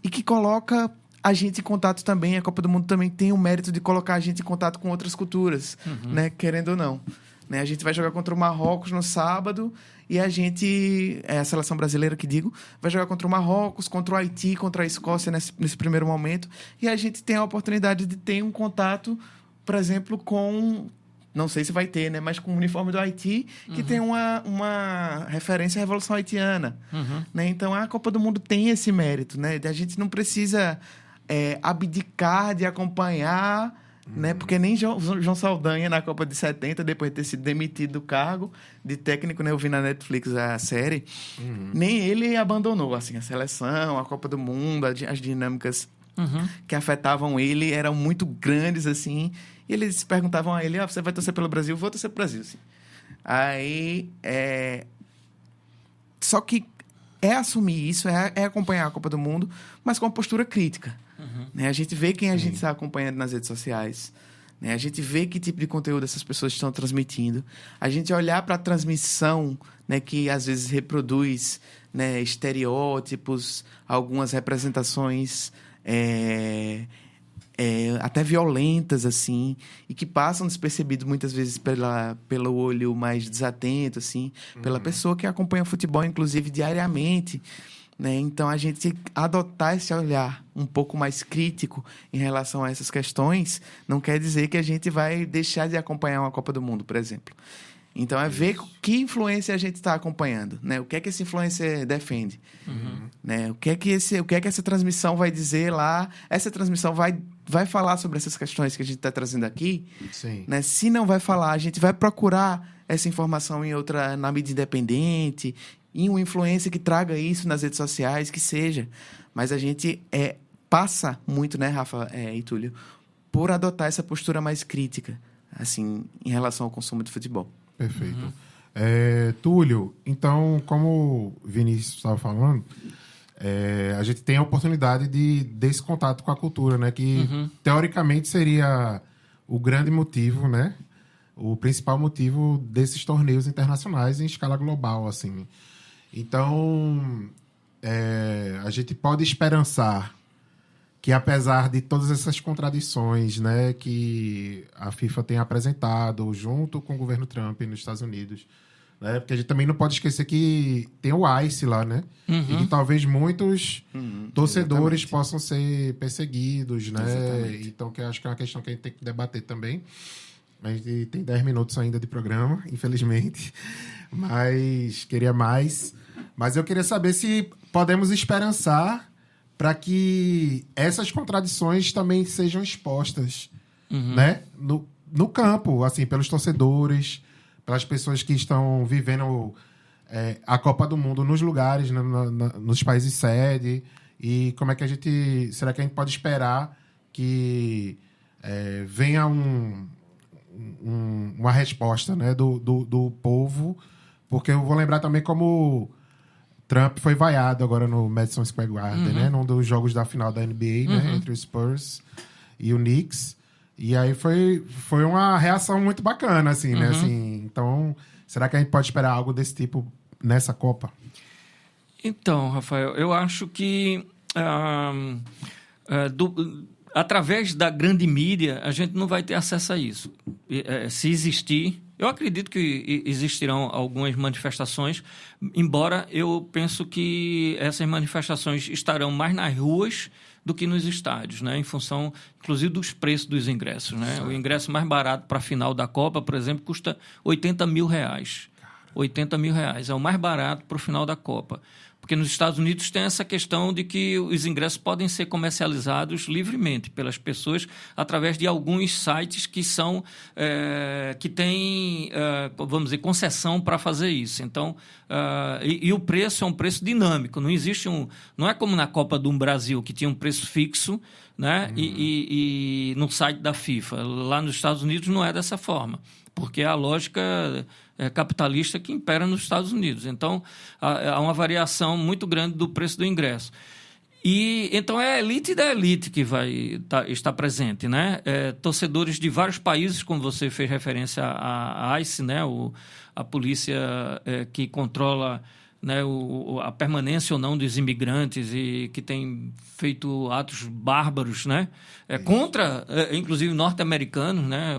e que coloca a gente em contato também. A Copa do Mundo também tem o mérito de colocar a gente em contato com outras culturas, né? Querendo ou não. Né? A gente vai jogar contra o Marrocos no sábado e a seleção brasileira que digo, vai jogar contra o Marrocos, contra o Haiti, contra a Escócia nesse primeiro momento. E a gente tem a oportunidade de ter um contato, por exemplo, com... Não sei se vai ter, né? Mas com o uniforme do Haiti, que tem uma referência à Revolução Haitiana. Né? Então, a Copa do Mundo tem esse mérito, né? A gente não precisa abdicar de acompanhar, né? Porque nem João Saldanha, na Copa de 70, depois de ter sido demitido do cargo de técnico, né? Eu vi na Netflix a série, nem ele abandonou, assim, a seleção, a Copa do Mundo, as dinâmicas que afetavam ele eram muito grandes, assim, e eles perguntavam a ele, você vai torcer pelo Brasil? Vou torcer pelo Brasil, assim. Aí, só que assumir isso, acompanhar a Copa do Mundo, mas com uma postura crítica. Né? A gente vê quem a gente está acompanhando nas redes sociais, né? A gente vê que tipo de conteúdo essas pessoas estão transmitindo. A gente olhar para a transmissão, né, que às vezes reproduz, né, estereótipos, algumas representações até violentas, assim, e que passam despercebidos muitas vezes pelo olho mais desatento, assim, pela pessoa que acompanha o futebol, inclusive, diariamente. Né? Então, a gente adotar esse olhar um pouco mais crítico em relação a essas questões não quer dizer que a gente vai deixar de acompanhar uma Copa do Mundo, por exemplo. Então, é ver que influência a gente está acompanhando, né? O que é que esse influencer defende, né? O que é que essa transmissão vai dizer lá? Essa transmissão vai falar sobre essas questões que a gente está trazendo aqui, Sim. né? Se não vai falar, a gente vai procurar essa informação na mídia independente, em uma influência que traga isso nas redes sociais, que seja. Mas a gente passa muito, né, Rafa e Túlio, por adotar essa postura mais crítica, assim, em relação ao consumo de futebol. Perfeito. Túlio, então, como o Vinícius estava falando, a gente tem a oportunidade desse contato com a cultura, né? Que, teoricamente, seria o grande motivo, né? O principal motivo desses torneios internacionais em escala global, assim. Então, a gente pode esperançar que, apesar de todas essas contradições, né, que a FIFA tem apresentado junto com o governo Trump nos Estados Unidos, né, porque a gente também não pode esquecer que tem o ICE lá, né, e que talvez muitos torcedores possam ser perseguidos, né, então que eu acho que é uma questão que a gente tem que debater também. A gente tem 10 minutos ainda de programa, infelizmente, mas queria mais. Mas eu queria saber se podemos esperançar para que essas contradições também sejam expostas, né? No campo, assim, pelos torcedores, pelas pessoas que estão vivendo a Copa do Mundo nos lugares, nos países sede. E como é que será que a gente pode esperar que venha uma resposta, né, do povo? Porque eu vou lembrar também como Trump foi vaiado agora no Madison Square Garden, né? Num dos jogos da final da NBA, né? Entre o Spurs e o Knicks. E aí foi uma reação muito bacana, assim, né? Assim, então, será que a gente pode esperar algo desse tipo nessa Copa? Então, Rafael, eu acho que através da grande mídia, a gente não vai ter acesso a isso. Se existir, eu acredito que existirão algumas manifestações, embora eu penso que essas manifestações estarão mais nas ruas do que nos estádios, né? Em função, inclusive, dos preços dos ingressos, né? O ingresso mais barato para a final da Copa, por exemplo, custa R$80 mil. R$80 mil. É o mais barato para o final da Copa. Porque nos Estados Unidos tem essa questão de que os ingressos podem ser comercializados livremente pelas pessoas através de alguns sites que são que têm, vamos dizer, concessão para fazer isso. Então, e o preço é um preço dinâmico. Não existe não é como na Copa do Brasil, que tinha um preço fixo, né? E no site da FIFA. Lá nos Estados Unidos não é dessa forma, porque a lógica capitalista que impera nos Estados Unidos. Então, há uma variação muito grande do preço do ingresso. E então é a elite da elite que vai estar presente, né? Torcedores de vários países, como você fez referência à ICE, né? A polícia que controla, né, a permanência ou não dos imigrantes e que tem feito atos bárbaros, né, contra, inclusive, norte-americanos, né,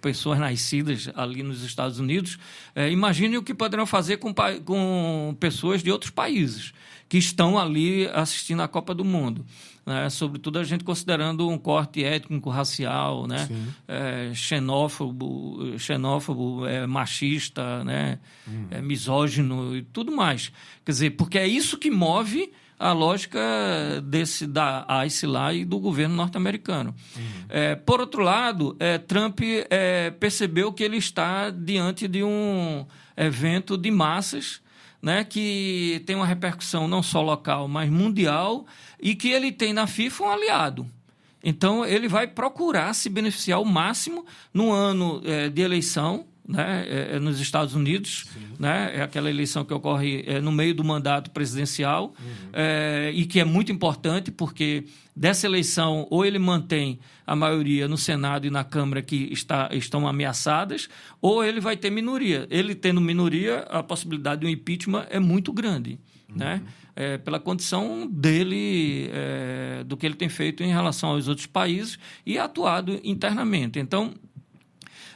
pessoas nascidas ali nos Estados Unidos. Imagine o que poderão fazer com pessoas de outros países que estão ali assistindo a Copa do Mundo. Né? Sobretudo a gente considerando um corte étnico-racial, né? Xenófobo, machista, né? Misógino e tudo mais. Quer dizer, porque é isso que move a lógica da ICE lá e do governo norte-americano. Por outro lado, Trump percebeu que ele está diante de um evento de massas, né, que tem uma repercussão não só local, mas mundial, e que ele tem na FIFA um aliado. Então, ele vai procurar se beneficiar ao máximo no ano de eleição, né, nos Estados Unidos, né, é aquela eleição que ocorre no meio do mandato presidencial, e que é muito importante, porque dessa eleição ou ele mantém a maioria no Senado e na Câmara que estão ameaçadas, ou ele vai ter minoria. Ele tendo minoria, a possibilidade de um impeachment é muito grande, né? Pela condição dele, do que ele tem feito em relação aos outros países e atuado internamente. Então,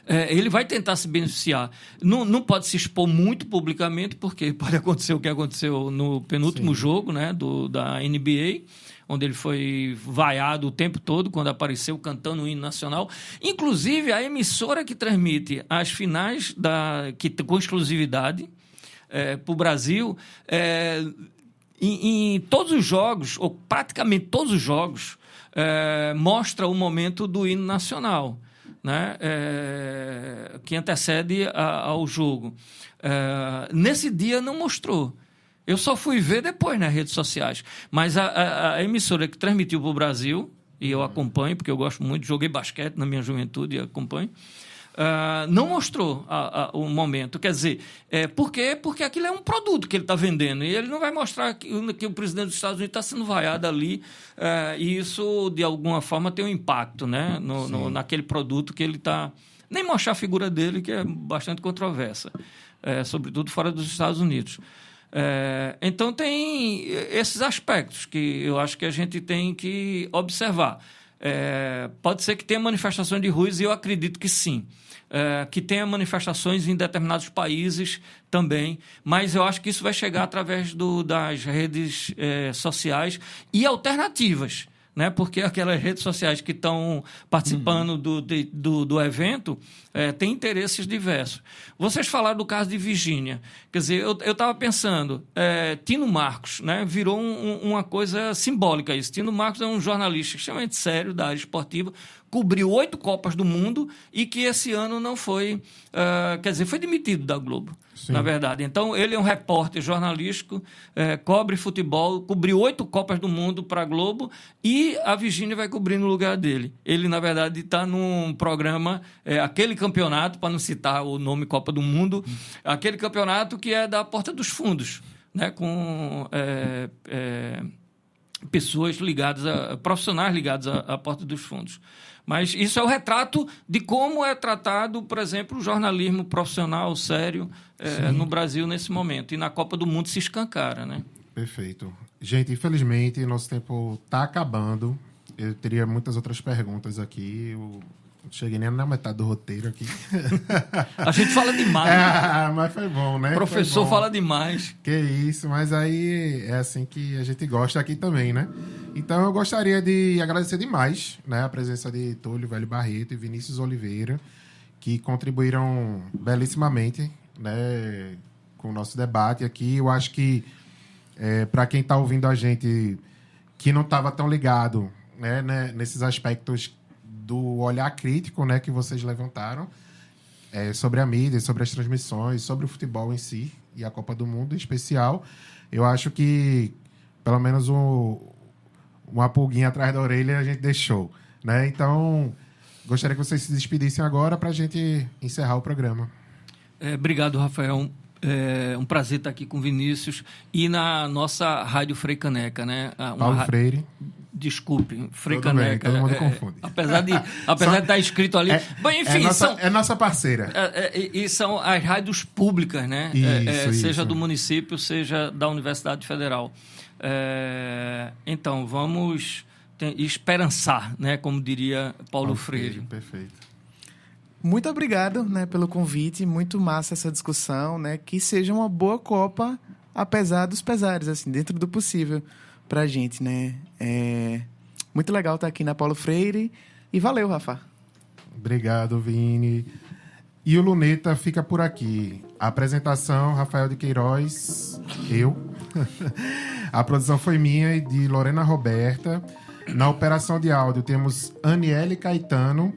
ele vai tentar se beneficiar. Não pode se expor muito publicamente, porque pode acontecer o que aconteceu no penúltimo jogo, né, da NBA, onde ele foi vaiado o tempo todo quando apareceu cantando o hino nacional. Inclusive, a emissora que transmite as finais com exclusividade para o Brasil, em todos os jogos, ou praticamente todos os jogos, mostra o momento do hino nacional, né? Que antecede ao jogo. Nesse dia não mostrou. Eu só fui ver depois nas redes sociais. Mas a emissora que transmitiu para o Brasil, e eu acompanho, porque eu gosto muito, joguei basquete na minha juventude e acompanho, não mostrou o momento. Quer dizer, por quê? Porque aquilo é um produto que ele está vendendo e ele não vai mostrar que o presidente dos Estados Unidos está sendo vaiado ali, e isso, de alguma forma, tem um impacto, né, naquele produto que ele está... Nem mostrar a figura dele, que é bastante controversa, sobretudo fora dos Estados Unidos. Então, tem esses aspectos que eu acho que a gente tem que observar. Pode ser que tenha manifestações de ruas, e eu acredito que sim. Que tenha manifestações em determinados países também, mas eu acho que isso vai chegar através das redes sociais e alternativas, né? Porque aquelas redes sociais que estão participando do evento têm interesses diversos. Vocês falaram do caso de Virgínia. Quer dizer, eu estava pensando, Tino Marcos, né, virou uma coisa simbólica isso. Tino Marcos é um jornalista extremamente sério da área esportiva, cobriu 8 Copas do Mundo e que esse ano não foi... quer dizer, foi demitido da Globo, sim, na verdade. Então, ele é um repórter jornalístico, cobre futebol, cobriu 8 Copas do Mundo para a Globo e a Virgínia vai cobrir no lugar dele. Ele, na verdade, está num programa, aquele campeonato, para não citar o nome Copa do Mundo, aquele campeonato que é da Porta dos Fundos, né, com... pessoas ligadas profissionais ligados à Porta dos Fundos. Mas isso é o retrato de como é tratado, por exemplo, o jornalismo profissional sério no Brasil nesse momento. E na Copa do Mundo se escancara, né? Perfeito. Gente, infelizmente, nosso tempo está acabando. Eu teria muitas outras perguntas aqui. Eu não cheguei nem na metade do roteiro aqui. A gente fala demais. Mas foi bom, né? O professor fala demais. Que isso, mas aí é assim que a gente gosta aqui também, né? Então eu gostaria de agradecer demais, né, a presença de Túlio Velho Barreto e Vinícius Oliveira, que contribuíram belíssimamente, né, com o nosso debate aqui. Eu acho que para quem está ouvindo a gente que não estava tão ligado, né, nesses aspectos do olhar crítico, né, que vocês levantaram, sobre a mídia, sobre as transmissões, sobre o futebol em si e a Copa do Mundo em especial, eu acho que pelo menos uma pulguinha atrás da orelha a gente deixou, né? Então, gostaria que vocês se despedissem agora para a gente encerrar o programa. Obrigado, Rafael. É um prazer estar aqui com o Vinícius e na nossa Rádio Frei Caneca, né? Paulo Freire. Desculpe, Frei Tudo bem, Caneca. todo mundo confunde. Apesar de estar escrito ali. Bom, enfim, é nossa parceira. E são as rádios públicas, né? Seja do município, seja da Universidade Federal. Então, vamos esperançar, né? Como diria Paulo Freire. Perfeito. Muito obrigado, né, pelo convite. Muito massa essa discussão, né? Que seja uma boa Copa, apesar dos pesares, assim, dentro do possível pra gente, né? Muito legal estar aqui na Paulo Freire. E valeu, Rafa. Obrigado, Vini. E o Luneta fica por aqui. A apresentação, Rafael de Queiroz, eu. A produção foi minha e de Lorena Roberta. Na operação de áudio temos Aniele Caetano.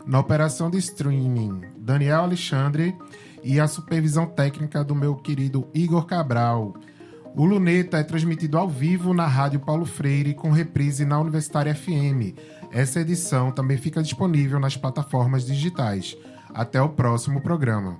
Na operação de streaming, Daniel Alexandre. E a supervisão técnica do meu querido Igor Cabral. O Luneta é transmitido ao vivo na Rádio Paulo Freire, com reprise na Universitária FM. Essa edição também fica disponível nas plataformas digitais. Até o próximo programa.